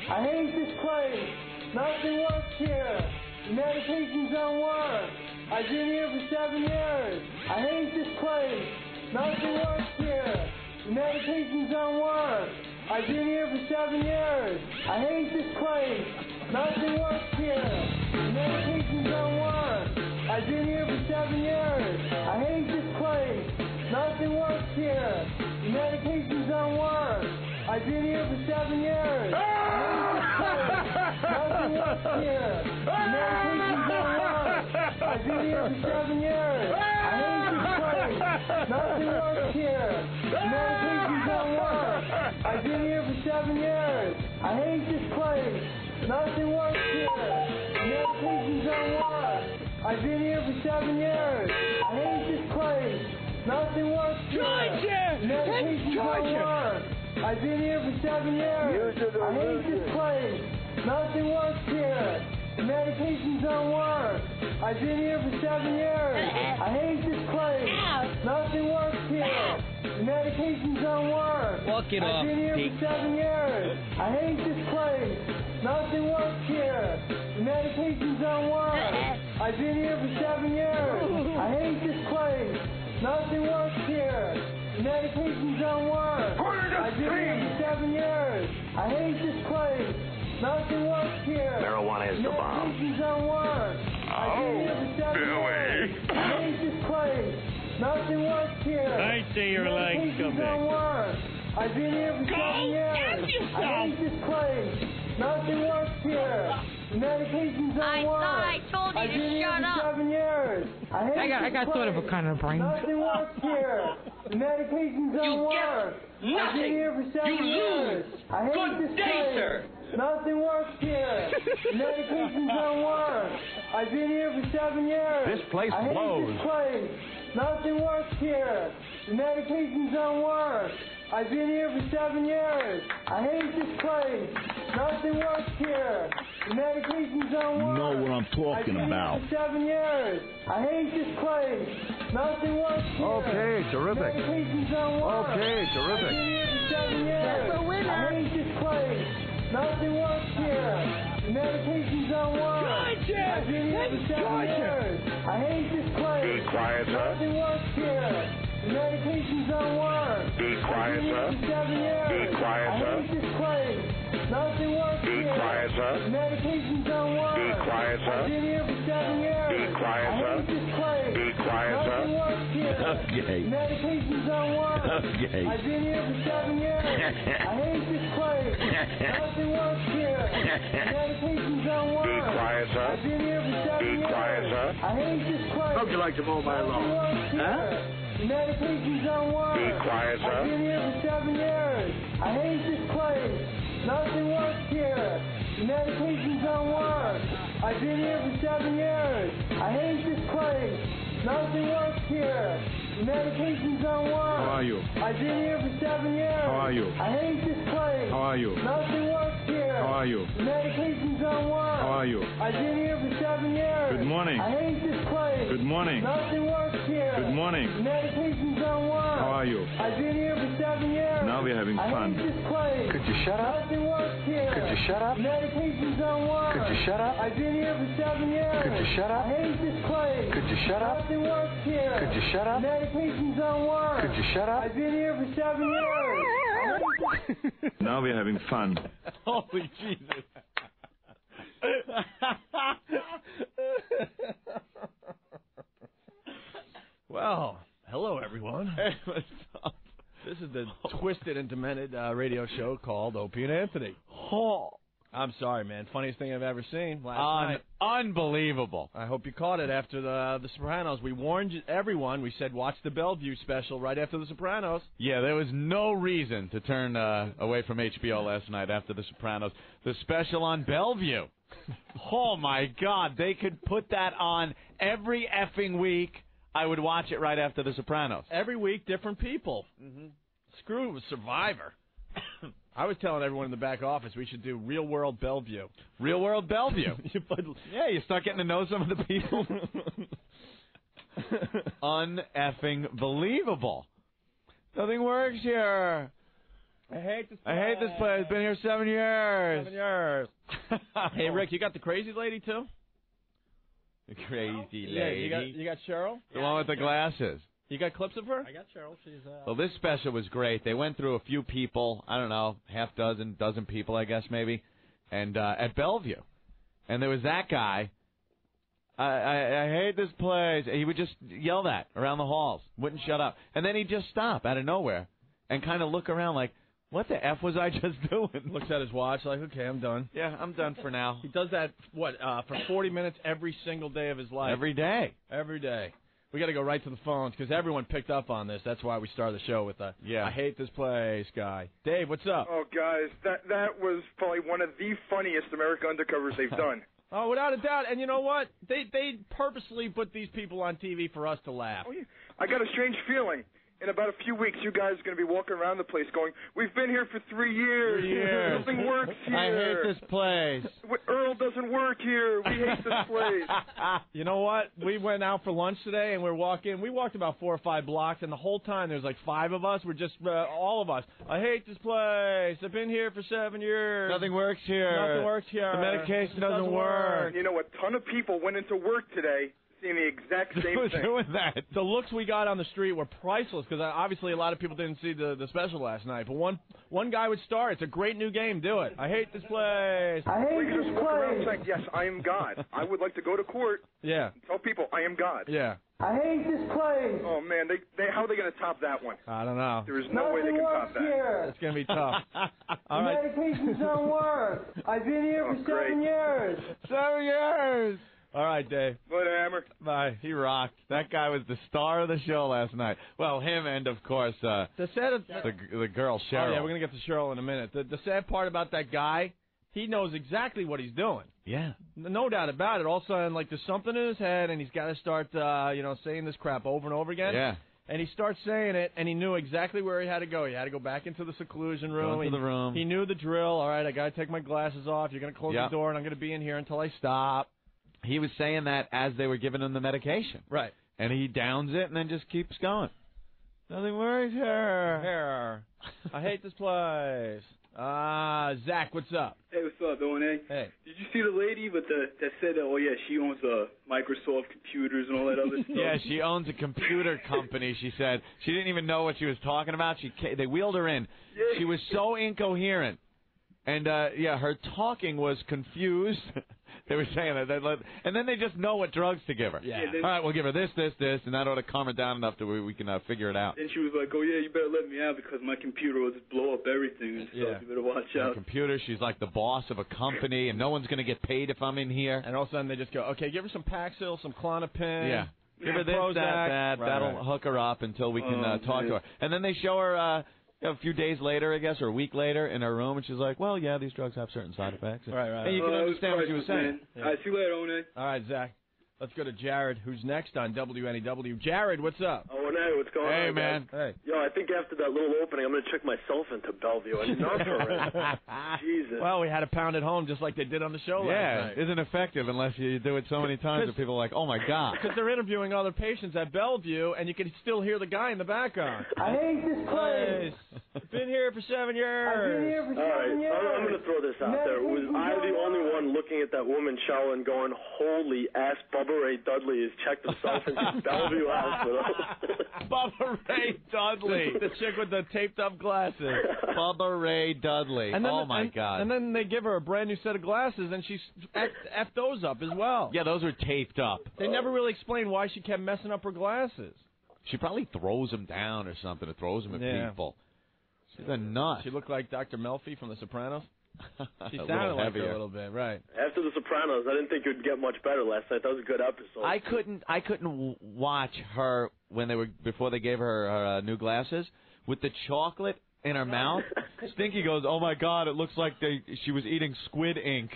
I hate this place. Nothing works here. The medications don't work. I've been here for 7 years. I hate this place. Nothing works here. The medications don't work. I've been here for 7 years. I hate this place. Nothing works here. The medications don't work. I've been here for 7 years. I hate this place. Nothing works here. The medications don't work. I've been here for 7 years. I hate this place. Nothing works here. The medications don't work. I've been here for 7 years. I hate this place. Nothing works here. The medications don't work. I've been here for 7 years. I hate this place. Nothing works here. The medications don't work. I've been here for 7 years. I hate this place. Nothing works here. The medications don't work. I've been here for 7 years. I hate this place. Nothing works here. The medications don't work. I've been here for 7 years. I hate this place. Nothing works here. The medications don't work. Walk it off, I've been here for 7 years. I hate this place. Nothing works here. The medications don't work. I've been here for 7 years. I hate this place. Nothing works here. The medications don't work. I've been here for 7 years. I hate this place. Nothing works here. Marijuana is the bomb. Medications don't work. I've been here for 7 years. I hate this place. Nothing works here. I see your legs Medications don't work. I've been here for 7 years. I hate this place. Nothing works here. The medications don't work. I told you I've to been here shut for up. 7 years. I got sort of a kind of brain. Nothing works here. The medications don't work. I've been here for 7 years. I hate this place. Nothing works here. The medications don't work. I've been here for 7 years. This place I hate blows. this place. Nothing works here. The medications don't work. I've been here for 7 years. I hate this place. Nothing works here. The medications don't work. You know what I'm talking about. I've been here for 7 years. I hate this place. Nothing works here. Okay, terrific. The medications don't work. Okay, terrific. I've been here for 7 years. That's a winner. I hate this place. Nothing works here. The medications don't work. I've been here for 7 years. I hate this place. Be quiet, sir. Nothing works here. The medications don't work. Be quiet, sir. I've been here for 7 years. Be quiet, I sir. hate this place. Nothing works Be here. quiet, sir. The medications don't work. Be quiet, sir. I've been here for 7 years. Be quiet, I sir. hate this place. Be quiet, sir. Nothing works here. Okay. The medications don't work. Okay. I've been here for 7 years. I hate this place. Nothing works here. The medications don't work. Be quiet, sir. I've been here for 7 Be years. quiet, sir. I hate this place. How'd you like to mow my Nothing lawn? works here. The medications don't work. Be quiet, sir. I've been here for 7 years. I hate this place. Nothing works here. The medications don't work. I've been here for 7 years. I hate this place. Nothing works here. The medications don't work. How are you? I've been here for 7 years. How are you? I hate this place. How are you? Nothing works here. How are you? The medications don't work. How are you? I've been here for 7 years. Good morning. I hate this place. Good morning. Nothing works here. Good morning. The medications don't work. How are you? I've been here for 7 years. Now we're having I fun. hate this place. Could you shut up? Nothing works here. Could you shut up? The medications don't work. Could you shut up? I've been here for 7 years. Could you shut up? I hate this place. Could you shut up? Nothing works here. Could you shut up? The medications don't work. Could you shut up? I've been here for 7 years. I hate this. Now we're having fun. Holy Jesus. Well, hello, everyone. Hey, what's up? This is the twisted and demented radio show called Opie and Anthony. Oh, I'm sorry, man. Funniest thing I've ever seen last night. unbelievable. I hope you caught it after the Sopranos. We warned everyone. We said watch the Bellevue special right after the Sopranos. Yeah, there was no reason to turn away from HBO last night after the Sopranos. The special on Bellevue. Oh, my God. They could put that on every effing week. I would watch it right after the Sopranos. Every week, different people. Mm-hmm. Screw it with Survivor. I was telling everyone in the back office we should do Real World Bellevue. Real World Bellevue. Yeah, you start getting to know some of the people. Un-effing believable. Nothing works here. I hate this place. Been here 7 years. 7 years. Hey, Rick, you got the crazy lady, too? The crazy Yeah, lady. you got Cheryl? The one with the glasses. You got clips of her? I got Cheryl. She's Well, this special was great. They went through a few people, I don't know, dozen people, I guess, maybe, and at Bellevue. And there was that guy. I hate this place. He would just yell that around the halls. Wouldn't shut up. And then he'd just stop out of nowhere and kind of look around like, what the F was I just doing? Looks at his watch like, okay, I'm done. Yeah, I'm done for now. He does that, for 40 minutes every single day of his life. Every day. Every day. We got to go right to the phones because everyone picked up on this. That's why we started the show with I hate this place guy. Dave, what's up? Oh, guys, that was probably one of the funniest America Undercovers they've done. Oh, without a doubt. And you know what? They purposely put these people on TV for us to laugh. Oh, yeah. I got a strange feeling. In about a few weeks, you guys are going to be walking around the place going, we've been here for 3 years. 3 years. Nothing works here. I hate this place. Earl doesn't work here. We hate this place. You know what? We went out for lunch today, and we walked about 4 or 5 blocks, and the whole time there was like 5 of us. We're just, all of us. I hate this place. I've been here for 7 years. Nothing works here. Nothing works here. The medication doesn't work. You know, a ton of people went into work today seeing the exact same thing. Doing that. The looks we got on the street were priceless because obviously a lot of people didn't see the special last night. But one guy would start. It's a great new game. Do it. I hate this place. I hate We this just walk around place. saying, yes, I am God. I would like to go to court Yeah. and tell people I am God. Yeah. I hate this place. Oh, man, how are they going to top that one? I don't know. There is no way they Nothing can works top that. here. It's going to be tough. The All right. medications don't work. I've been here for great. 7 years. 7 years. All right, Dave. But Hammer. Bye. He rocked. That guy was the star of the show last night. Well, him and, of course, the girl, Cheryl. Oh, yeah, we're going to get to Cheryl in a minute. The sad part about that guy, he knows exactly what he's doing. Yeah. No doubt about it. All of a sudden, like, there's something in his head, and he's got to start, saying this crap over and over again. Yeah. And he starts saying it, and he knew exactly where he had to go. He had to go back into the seclusion room. Go into the room. He knew the drill. All right, I got to take my glasses off. You're going to close the door, and I'm going to be in here until I stop. He was saying that as they were giving him the medication. Right. And he downs it and then just keeps going. Nothing works here. Here. I hate this place. Zach, what's up? Hey, what's up, doing, eh? Hey. Did you see the lady that said that, oh, yeah, she owns Microsoft computers and all that other stuff? Yeah, she owns a computer company, she said. She didn't even know what she was talking about. They wheeled her in. Yeah. She was so incoherent. And, her talking was confused. They were saying that. And then they just know what drugs to give her. Yeah. Then, all right, we'll give her this, and that ought to calm her down enough that we can figure it out. And she was like, oh, yeah, you better let me out because my computer will just blow up everything and stuff. Yeah. You better watch out. Computer, she's like the boss of a company, and no one's going to get paid if I'm in here. And all of a sudden they just go, okay, give her some Paxil, some Klonopin. Yeah. Give her this, Prozac. that. Right, That'll right. hook her up until we can talk man. to her. And then they show her a few days later, I guess, or a week later in her room, and she's like, well, yeah, these drugs have certain side effects. Right. And you can understand what she was saying. All right, see you later, One. All right, Zach. Let's go to Jared, who's next on WNEW. Jared, what's up? Oh, hey, what's going on? Hey, man. Hey. Yo, I think after that little opening, I'm going to check myself into Bellevue. Enough already. Jesus. Well, we had to pound it home just like they did on the show last night. Yeah, isn't effective unless you do it so many times that people are like, oh, my God. Because they're interviewing other patients at Bellevue, and you can still hear the guy in the background. I hate this place. Been here for 7 years. I've been here for All 7 right, years. I'm going to throw this out there. Was I the only one looking at that woman shower and going, holy ass, Bubba Ray Dudley has checked himself into Bellevue Hospital? Bubba Ray Dudley. The chick with the taped up glasses. Bubba Ray Dudley. And then, oh, my God. And then they give her a brand new set of glasses, and she's effed those up as well. Yeah, those are taped up. They never really explained why she kept messing up her glasses. She probably throws them down or something, or throws them at people. She's a nut. She looked like Dr. Melfi from The Sopranos. She A sounded little like her heavier. a little bit, right? After The Sopranos, I didn't think it would get much better last night. That was a good episode. I couldn't watch her before they gave her new glasses with the chocolate in her mouth. Stinky goes, oh my God, it looks like she was eating squid ink.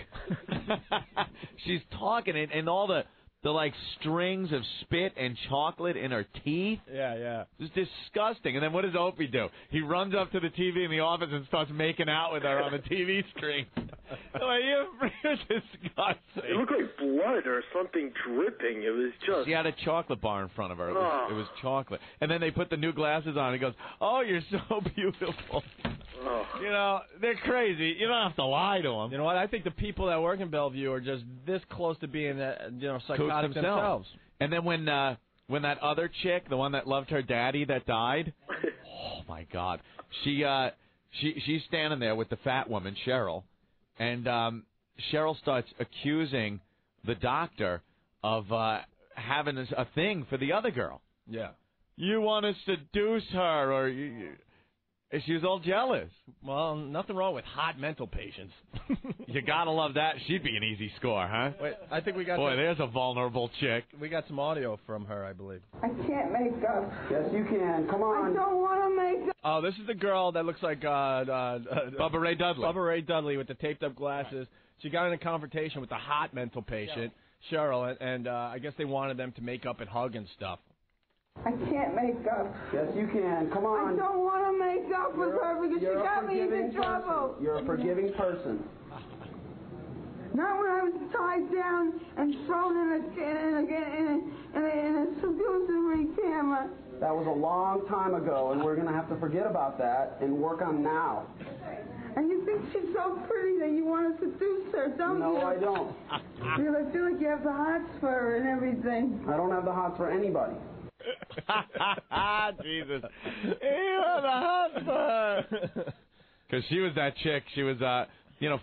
She's talking and all the like strings of spit and chocolate in her teeth. Yeah. It's disgusting. And then what does Opie do? He runs up to the TV in the office and starts making out with her on the TV screen. You're disgusting. It looked like blood or something dripping. It was just... She had a chocolate bar in front of her. It was chocolate. And then they put the new glasses on and he goes, oh, you're so beautiful. Oh. You know, they're crazy. You don't have to lie to them. You know what? I think the people that work in Bellevue are just this close to being, psychotic themselves. And then when that other chick, the one that loved her daddy that died, oh my God, she's standing there with the fat woman Cheryl, and Cheryl starts accusing the doctor of having a thing for the other girl. Yeah. You want to seduce her, or she was all jealous. Well, nothing wrong with hot mental patients. You gotta love that. She'd be an easy score, huh? Wait, I think we got. Boy, there's a vulnerable chick. We got some audio from her, I believe. I can't make up. Yes, you can. Come on. I don't want to make up. Oh, this is the girl that looks like Bubba Ray Dudley. Bubba Ray Dudley with the taped up glasses. She got in a confrontation with the hot mental patient, Cheryl, and I guess they wanted them to make up and hug and stuff. I can't make up. Yes, you can. Come on. I don't want to make up with her because she got me into trouble. You're a forgiving person. Not when I was tied down and thrown in a seductory camera. That was a long time ago, and we're going to have to forget about that and work on now. And you think she's so pretty that you want to seduce her, don't you? No, I don't. I feel like you have the hots for her and everything. I don't have the hots for anybody. Jesus. You are the husband. Because she was that chick. She was,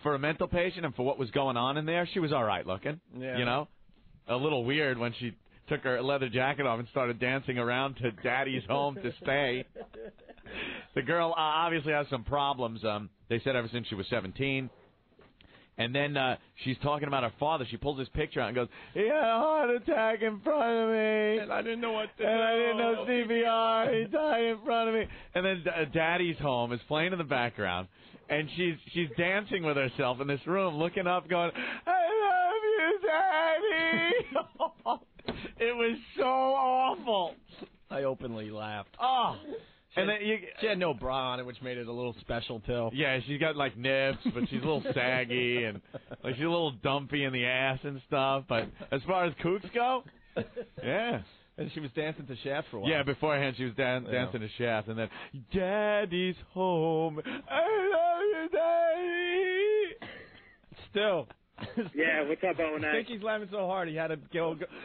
for a mental patient and for what was going on in there, she was all right looking. Yeah. You know? A little weird when she took her leather jacket off and started dancing around to Daddy's home to stay. The girl obviously has some problems. They said ever since she was 17. And then she's talking about her father. She pulls his picture out and goes, he had a heart attack in front of me. And I didn't know what to do. And I didn't know CPR. He died in front of me. And then Daddy's home is playing in the background. And she's dancing with herself in this room, looking up, going, I love you, Daddy. It was so awful. I openly laughed. Oh. And then she had no bra on it, which made it a little special, too. Yeah, she's got, nips, but she's a little saggy, and, she's a little dumpy in the ass and stuff. But as far as kooks go, yeah. And she was dancing to Shaft for a while. Yeah, beforehand she was dancing to Shaft. And then, Daddy's home. I love you, Daddy. Still. Yeah, what's up, Owen? I think he's laughing so hard he had to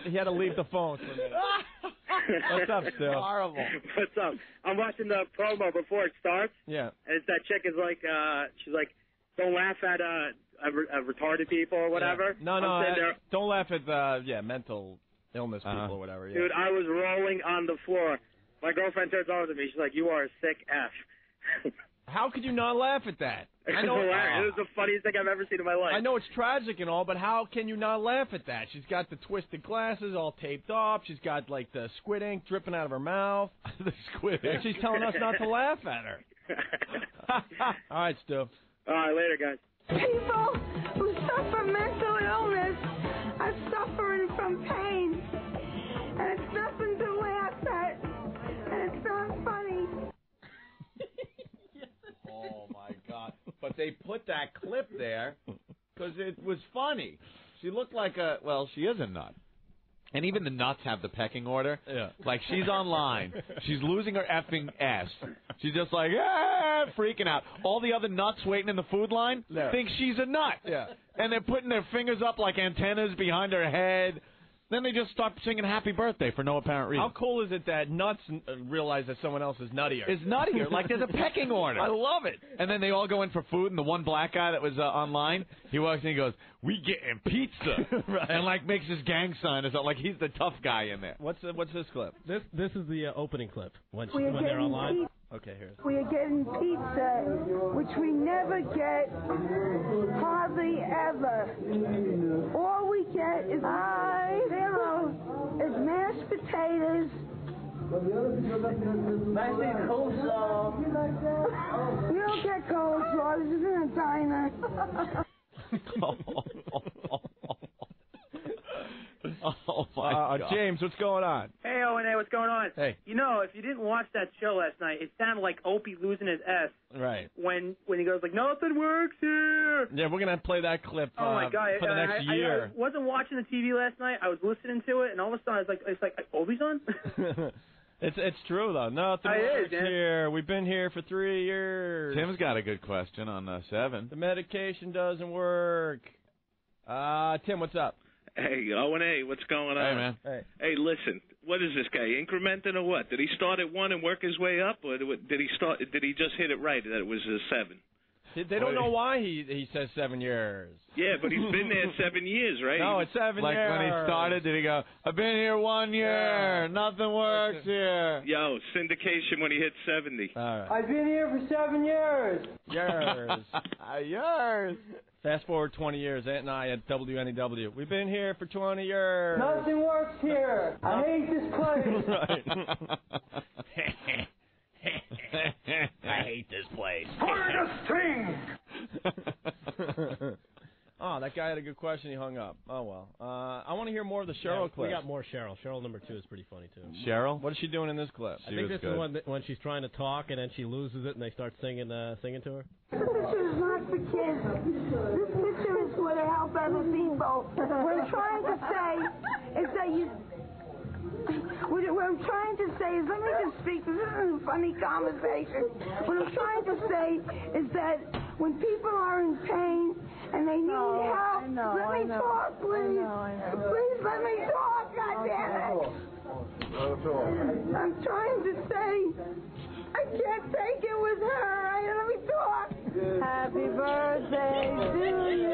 he had to leave the phone for a minute. What's up, Still? Horrible. What's up? I'm watching the promo before it starts. Yeah. And that chick is like, she's like, don't laugh at retarded people or whatever. Yeah. No, don't laugh at mental illness people or whatever. Yeah. Dude, I was rolling on the floor. My girlfriend turns over to me. She's like, you are a sick F. How could you not laugh at that? I know it was the funniest thing I've ever seen in my life. I know it's tragic and all, but how can you not laugh at that? She's got the twisted glasses all taped up. She's got, the squid ink dripping out of her mouth. The squid ink. And she's telling us not to laugh at her. All right, Stu. All right, later, guys. People who suffer mental illness are suffering from pain. And it's nothing to laugh at. And it's not funny. Oh, my God. But they put that clip there because it was funny. She looked like she is a nut. And even the nuts have the pecking order. Yeah. She's online. She's losing her effing S. She's just freaking out. All the other nuts waiting in the food line think she's a nut. Yeah. And they're putting their fingers up like antennas behind her head. Then they just start singing Happy Birthday for no apparent reason. How cool is it that nuts realize that someone else is nuttier? It's nuttier. There's a pecking order. I love it. And then they all go in for food, and the one black guy that was online, he walks in and he goes, we getting pizza. Right. And, makes his gang sign or something. He's the tough guy in there. What's this clip? This is the opening clip when We're they're online. Okay, here's. We are getting pizza, which we never get, hardly ever. All we get is mashed potatoes. Mashed coleslaw. You don't get coleslaw. This isn't a diner. Oh, my God. James, what's going on? Hey, Owen, what's going on? Hey. You know, if you didn't watch that show last night, it sounded like Opie losing his S. Right. When he goes nothing works here. Yeah, we're going to play that clip oh my God. for the next year. I wasn't watching the TV last night. I was listening to it, and all of a sudden, it's like Opie's on? It's true, though. Nothing works here. We've been here for 3 years. Tim's got a good question on 7. The medication doesn't work. Tim, what's up? Hey, O&A, what's going on? Hey, man. Hey, listen, what is this guy, incrementing or what? Did he start at 1 and work his way up, or did he just hit it right, that it was a 7? They don't know why he says 7 years. Yeah, but he's been there 7 years, right? No, it's 7 years. Like when he started, did he go, I've been here 1 year, nothing works here. Yo, syndication when he hit 70. All right. I've been here for 7 years. Years. Fast forward 20 years, Aunt and I at WNEW. We've been here for 20 years. Nothing works here. I hate this place. Right. I hate this place. Oh, that guy had a good question. He hung up. Oh, well. I want to hear more of the Cheryl clip. We got more Cheryl. Cheryl number 2 is pretty funny, too. Cheryl? What is she doing in this clip? I think this is when she's trying to talk and then she loses it and they start singing to her. This picture is not for kids. This picture is for the help other people. What I'm trying to say is that what I'm trying to say is, let me just speak. This isn't a funny conversation. What I'm trying to say is that when people are in pain and they need help, let me talk, please. Please let me talk, goddammit. I'm trying to say, I can't take it with her. Let me talk. Happy birthday to you.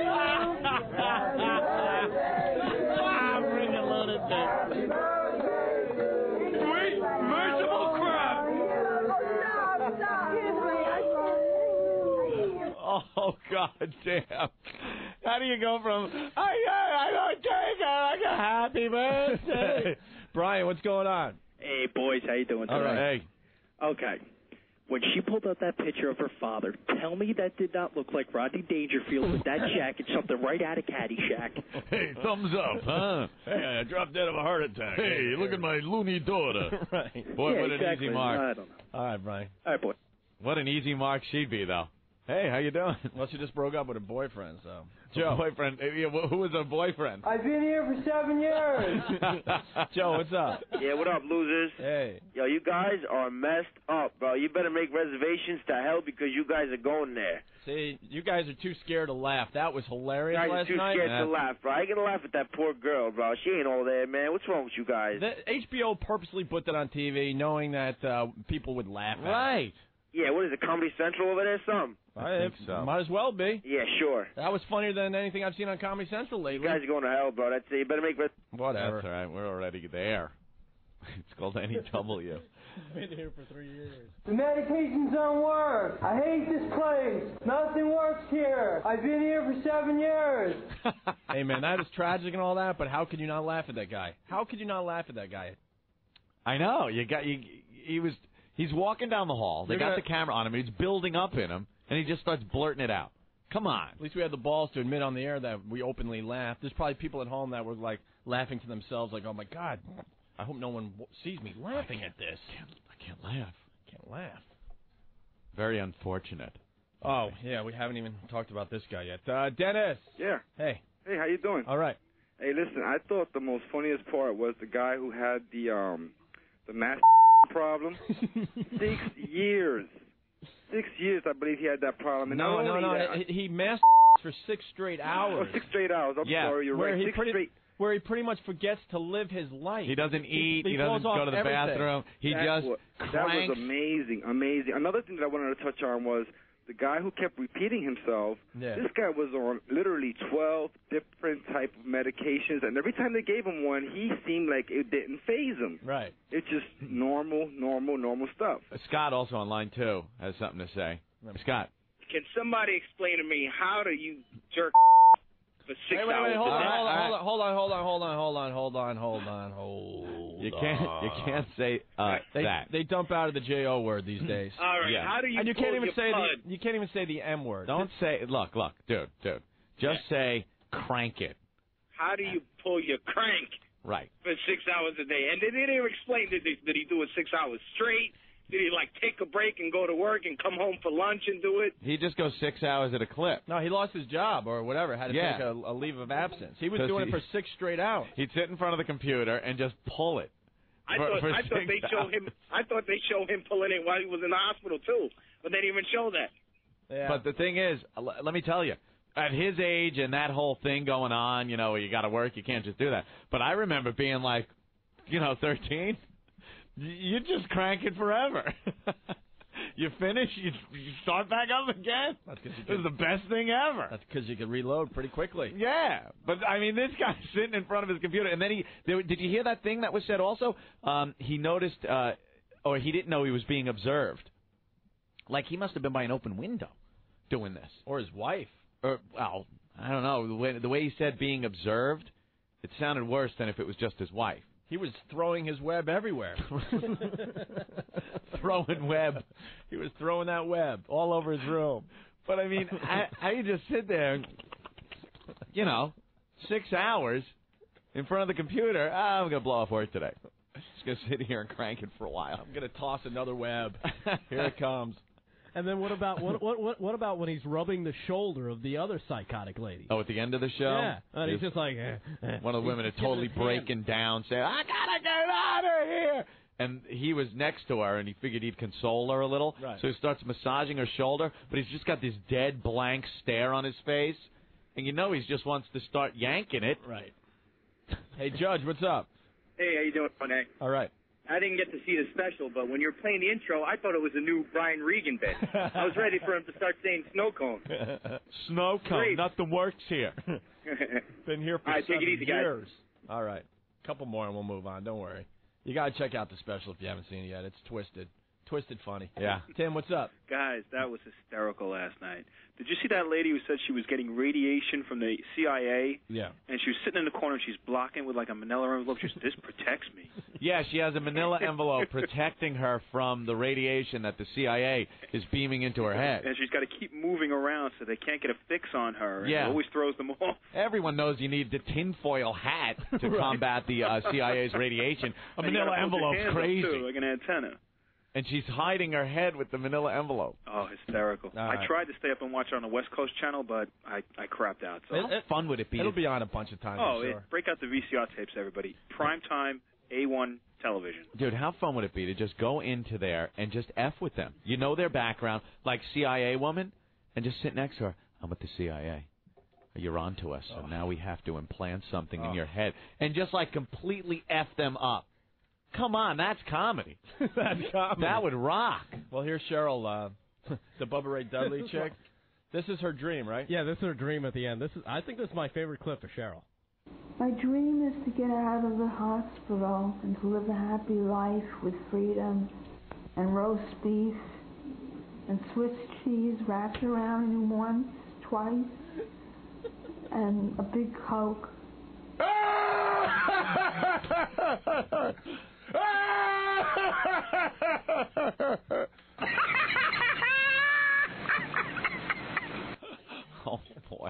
Happy birthday to you. Bring a loaded dick. Happy birthday to you. Merciful crap. Oh, God damn. How do you go from, I don't take it, I got happy birthday. Brian, what's going on? Hey, boys, how you doing today? All right. Hey. Okay. When she pulled out that picture of her father, tell me that did not look like Rodney Dangerfield with that jacket, something right out of Caddyshack. Hey, thumbs up, huh? Hey, I dropped dead of a heart attack. Hey, look at my loony daughter. Right. Boy, Yeah, what exactly. an easy mark. I don't know. All right, Brian. All right, boy. What an easy mark she'd be, though. Hey, how you doing? Well, she just broke up with her boyfriend, so. Joe. Boyfriend. Who was her boyfriend? I've been here for 7 years. Joe, what's up? Yeah, what up, losers? Hey. Yo, you guys are messed up, bro. You better make reservations to hell because you guys are going there. See, you guys are too scared to laugh. That was hilarious You guys last are too night. scared to laugh, bro. I ain't gonna laugh at that poor girl, bro. She ain't all there, man. What's wrong with you guys? HBO purposely put that on TV knowing that people would laugh at it. Right. Yeah, what is it, Comedy Central over there, something? I think so. Might as well be. Yeah, sure. That was funnier than anything I've seen on Comedy Central lately. You guys are going to hell, bro. That's it. You better make... Whatever. That's all right. We're already there. It's called NEW. Been here for 3 years. The medications don't work. I hate this place. Nothing works here. I've been here for 7 years. Hey, man, that is tragic and all that, but how could you not laugh at that guy? How could you not laugh at that guy? I know. He's walking down the hall. They got the camera on him. He's building up in him, and he just starts blurting it out. Come on. At least we had the balls to admit on the air that we openly laughed. There's probably people at home that were, like, laughing to themselves, like, oh, my God, I hope no one sees me laughing at this. I can't laugh. Can't laugh. Very unfortunate. Oh, yeah, we haven't even talked about this guy yet. Dennis. Yeah. Hey. Hey, how you doing? All right. Hey, listen, I thought the most funniest part was the guy who had the mass problem. 6 years. 6 years, I believe he had that problem. And No. He masked for 6 straight hours. Oh, 6 straight hours. I'm sorry, you're right. Where he pretty much forgets to live his life. He doesn't eat. He blows doesn't go off to the everything. bathroom. That was amazing. Another thing that I wanted to touch on was the guy who kept repeating himself. Yeah. This guy was on literally 12 different type of medications, and every time they gave him one, he seemed like it didn't faze him. Right. It's just normal stuff. Scott, also on line 2, has something to say. Scott. Can somebody explain to me how do you jerk for 6 hours? Wait, hold on. You can't say that. They dump out of the J-O word these days. All right, how do you you pull can't even your say pud? you can't even say the M word. Don't say, look, dude. Just say crank it. How do you pull your crank Right. for 6 hours a day? And they didn't even explain, did he do it 6 hours straight? Did he, like, take a break and go to work and come home for lunch and do it? He just goes 6 hours at a clip. No, he lost his job or whatever, had to take a leave of absence. He was doing it for 6 straight hours. He'd sit in front of the computer and just pull it. I thought they show him pulling it while he was in the hospital too, but they didn't even show that. Yeah. But the thing is, let me tell you, at his age and that whole thing going on, you know, you got to work, you can't just do that. But I remember being like, 13, you're just cranking forever. You finish, you start back up again. This is the best thing ever. That's because you can reload pretty quickly. Yeah, but I mean, this guy's sitting in front of his computer, and then did you hear that thing that was said also? He noticed, or he didn't know he was being observed. Like he must have been by an open window doing this. Or his wife. Or, well, I don't know. The way he said being observed, it sounded worse than if it was just his wife. He was throwing his web everywhere. Throwing web. He was throwing that web all over his room. But, I mean, how you just sit there, and, 6 hours in front of the computer. I'm going to blow off work today. Just going to sit here and crank it for a while. I'm going to toss another web. Here it comes. And then what about what about when he's rubbing the shoulder of the other psychotic lady? Oh, at the end of the show? Yeah. And he's just like... one of the women are totally breaking down, saying, I gotta get out of here! And he was next to her, and he figured he'd console her a little. Right. So he starts massaging her shoulder, but he's just got this dead, blank stare on his face. And he just wants to start yanking it. Right. Hey, Judge, what's up? Hey, how you doing, Monet? All right. I didn't get to see the special, but when you were playing the intro, I thought it was a new Brian Regan bit. I was ready for him to start saying snow cone. Snow cone. Great. Nothing works here. Been here for All right, 7 take it easy, guys. years. All right. Couple more and we'll move on. Don't worry. You got to check out the special if you haven't seen it yet. It's twisted. Twisted funny. Yeah. Tim, what's up? Guys, that was hysterical last night. Did you see that lady who said she was getting radiation from the CIA? Yeah. And she was sitting in the corner and she's blocking with like a manila envelope. She said, this protects me. Yeah, she has a manila envelope protecting her from the radiation that the CIA is beaming into her head. And she's got to keep moving around so they can't get a fix on her. And Yeah. it always throws them off. Everyone knows you need the tinfoil hat to combat the CIA's radiation. A And you manila gotta hold your envelope's hands up, crazy. too, like an antenna. And she's hiding her head with the manila envelope. Oh, hysterical. All I right. tried to stay up and watch it on the West Coast channel, but I crapped out. So. How fun would it be? It'll be on a bunch of times, I'm sure. Break out the VCR tapes, everybody. Primetime A1 television. Dude, how fun would it be to just go into there and just F with them? You know their background, like CIA woman, and just sit next to her. I'm with the CIA. You're on to us, so now we have to implant something in your head. And just, like, completely F them up. Come on, that's comedy. That's comedy. That would rock. Well, here's Cheryl, the Bubba Ray Dudley chick. This is her dream, right? Yeah, this is her dream at the end. I think this is my favorite clip of Cheryl. My dream is to get out of the hospital and to live a happy life with freedom and roast beef and Swiss cheese wrapped around you once, twice, and a big Coke. Oh, boy.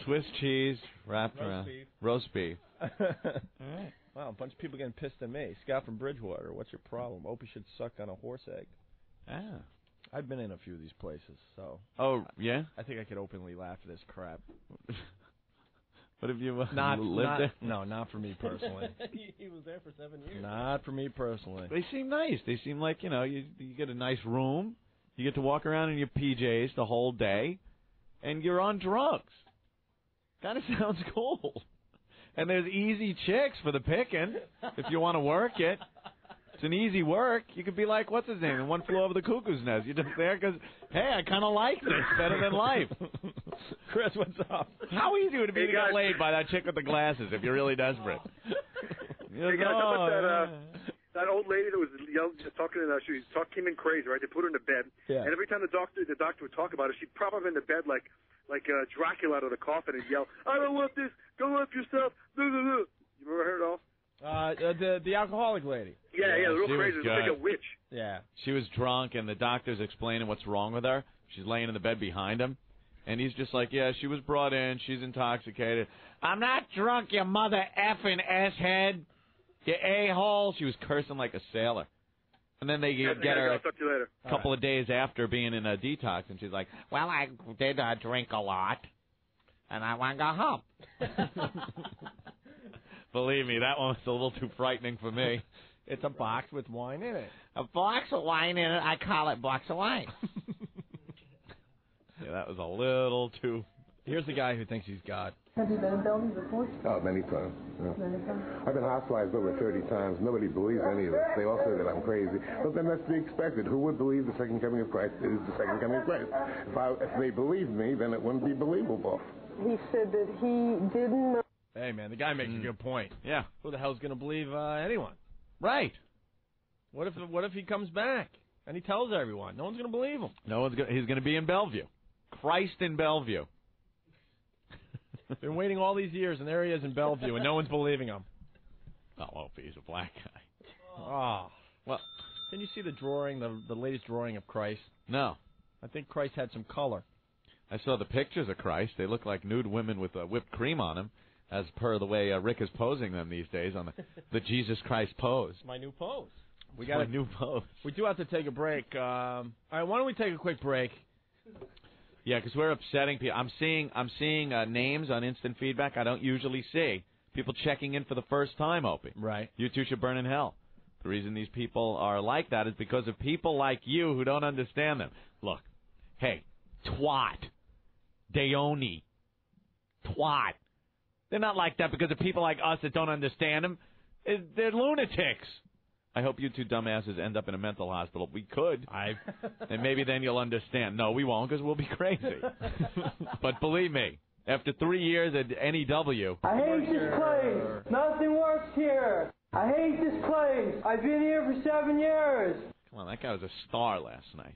Swiss cheese wrapped around. Roast beef. All right. Wow, a bunch of people getting pissed at me. Scott from Bridgewater, what's your problem? Opie should suck on a horse egg. Ah. I've been in a few of these places, so. Oh, yeah? I think I could openly laugh at this crap. What have you lived there? No, not for me personally. He was there for 7 years. Not for me personally. They seem nice. They seem like, you get a nice room. You get to walk around in your PJs the whole day, and you're on drugs. Kind of sounds cool. And there's easy chicks for the picking if you want to work it. It's an easy work. You could be like, what's his name? And One Flew Over the Cuckoo's Nest. You're just there because, hey, I kind of like this better than life. Chris, what's up? How easy would it be to get laid by that chick with the glasses if you're really desperate? Hey guys, how about that old lady that was talking to she came in crazy, right? They put her in the bed, and every time the doctor would talk about her, she'd prop up in the bed like Dracula out of the coffin and yell, "I don't want this. Go up yourself." You ever heard it all? The alcoholic lady. Yeah, real crazy. It's like a witch. Yeah. She was drunk, and the doctor's explaining what's wrong with her. She's laying in the bed behind him. And he's just like, yeah, she was brought in. She's intoxicated. I'm not drunk, you mother effing S-head. You a-hole. She was cursing like a sailor. And then they get her I'll talk to you later. a couple of days after being in a detox, and she's like, well, I did drink a lot, and I want to go home. Believe me, that one was a little too frightening for me. It's a box with wine in it. A box of wine in it. I call it box of wine. Yeah, that was a little too... Here's the guy who thinks he's God. Have you been in Bellevue before? Oh, many times. Yeah. Many times? I've been hospitalized over 30 times. Nobody believes any of this. They all say that I'm crazy. But then that's to be expected. Who would believe the second coming of Christ is the second coming of Christ? If they believed me, then it wouldn't be believable. He said that he didn't know. Hey, man, the guy makes a good point. Yeah. Who the hell's going to believe anyone? Right. What if he comes back and he tells everyone? No one's going to believe him. He's going to be in Bellevue. Christ in Bellevue. Been waiting all these years, and there he is in Bellevue, and no one's believing him. Oh, Opie, he's a black guy. Oh. Well, didn't you see the drawing, the latest drawing of Christ? No. I think Christ had some color. I saw the pictures of Christ. They look like nude women with whipped cream on them, as per the way Rick is posing them these days on the Jesus Christ pose. My new pose. We got a new pose. We do have to take a break. All right, why don't we take a quick break? Yeah, because we're upsetting people. I'm seeing names on instant feedback I don't usually see. People checking in for the first time, Opie. Right. You two should burn in hell. The reason these people are like that is because of people like you who don't understand them. Look, hey, twat, Deoni, twat. They're not like that because of people like us that don't understand them. They're lunatics. I hope you two dumbasses end up in a mental hospital. We could. And maybe then you'll understand. No, we won't because we'll be crazy. But believe me, after 3 years at NEW... I hate this place. Nothing works here. I hate this place. I've been here for 7 years. Come on, that guy was a star last night.